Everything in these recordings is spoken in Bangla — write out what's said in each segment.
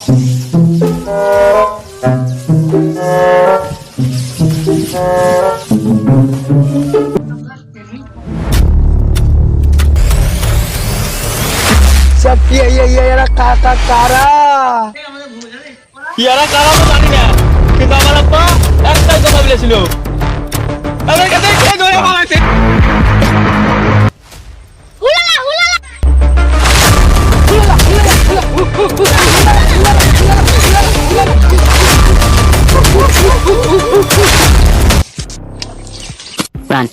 सब ये काका कारा ইয়ারা কারা তো জানি না, কিন্তু আমার আব্বা একটাই কথা বলেছিল, আমার কাছে কে ধরে মারাছে। Run.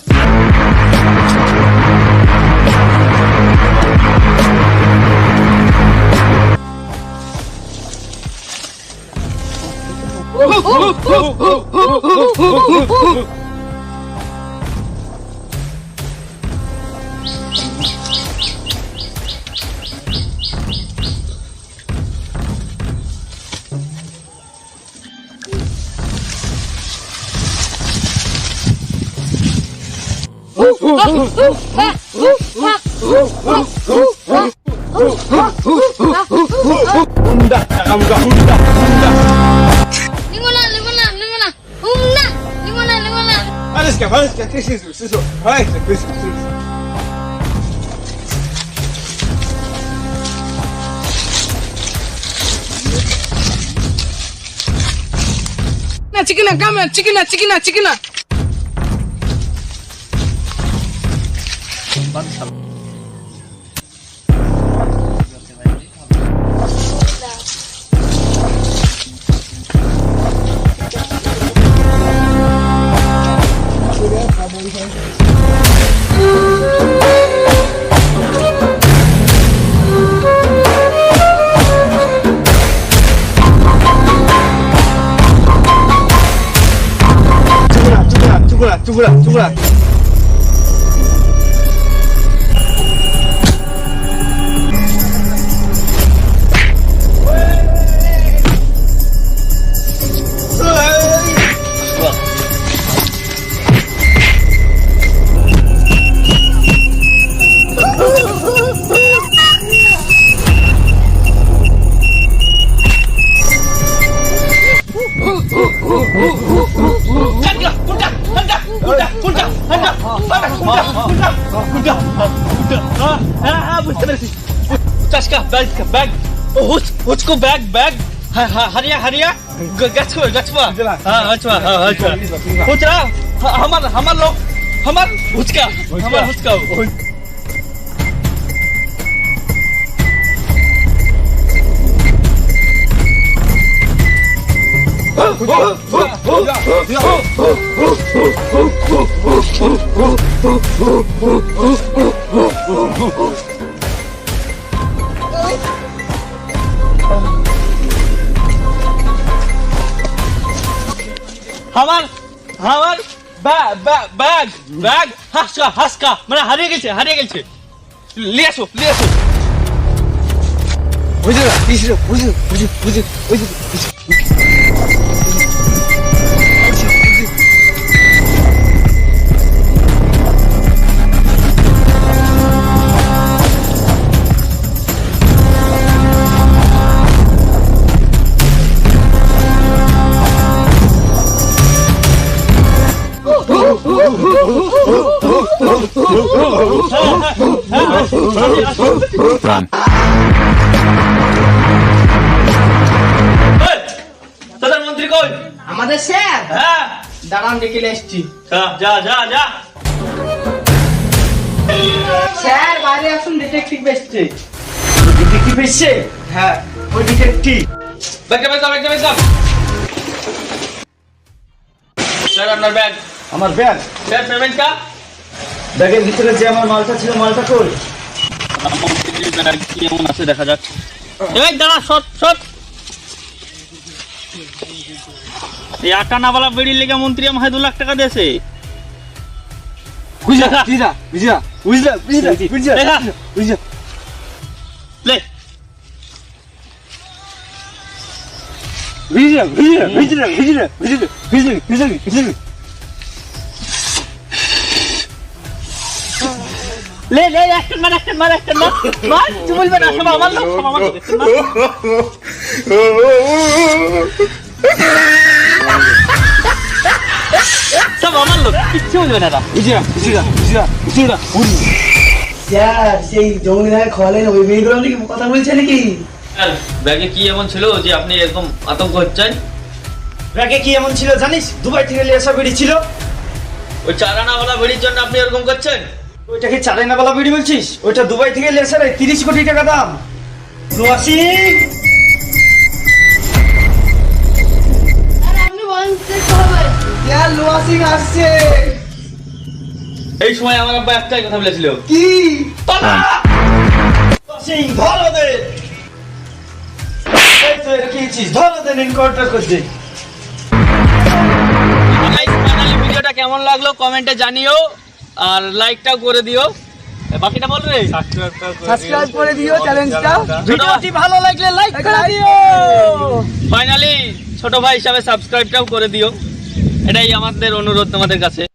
Valeska, que es eso? Valeska, que es eso? Chicken, come on, chicken. Chukura. Bag उसको बैग हरिया गछवा हमार लोग हमार हुचका हमार बैग हासका মানে হারিয়ে গেছে নিয়ে আসো বুঝে Run. প্রধানমন্ত্রী কই? আমাদের স্যার হ্যাঁ দাঁড়ান ডেকে এসছি। যা স্যার বাইরে আসুন, ডিটেকটিভ এসছে। হ্যাঁ ওই ডিটেকটিভ। बैग স্যার আপনার ব্যাগ। আমার ব্যাগ স্যার পেমেন্ট কা ব্যাগের ভিতরে যে আমার মালটা ছিল, মালটা কই? ব্যাগ কেমন আছে দেখা যাক। এই দাঁড়া শট এই আটানাওয়ালা বেড়ির লেগে মন্ত্রী আমাকে 2 লাখ টাকা দিয়েছে। বুঝলা লে লে লে একটা মার মার তুই বলবে না সব আমার লোক একটা মার। সব আমার লোক কিচ্ছু বলবে না স্যার সেই জঙ্গলি ধারে খোয়ালেন ওই মেয়েগুলো নাকি কথা বলছে নাকি? ব্যাগে কি এমন ছিল যে আপনি এরকম আতঙ্ক হচ্ছেন? ব্যাগে কি এমন ছিল জানিস? দুবাই থেকে লেসা বেড়ি ছিল। ওই চারানাওয়ালা বেড়ির জন্য আপনি এরকম করছেন? ওইটাকে চারাইনাওয়ালা বেড়ি বলছিস? ওইটা দুবাই থেকে লেসা রে, 30 কোটি টাকা দাম। নোয়াসি আর আপনি বলতে হবে স্যার লোহা সিং আসছে। এই সময় আমার আব্বা একটাই কথা বলেছিল, কি? সিং ধর ওদের। এই তো এটা খেয়েছিস, ধর ওদের এনকাউন্টার করছে। ফাইনালি ভিডিওটা কেমন লাগলো কমেন্টে জানিও, আর লাইকটাও করে দিও। বাকিটা বল রে। সাবস্ক্রাইব করে দিও চ্যানেলটা। ভিডিওটি ভালো লাগলে লাইক করে দিও। ফাইনালি ছোট ভাই হিসাবে সাবস্ক্রাইবটাও করে দিও, এটাই আমাদের অনুরোধ তোমাদের কাছে।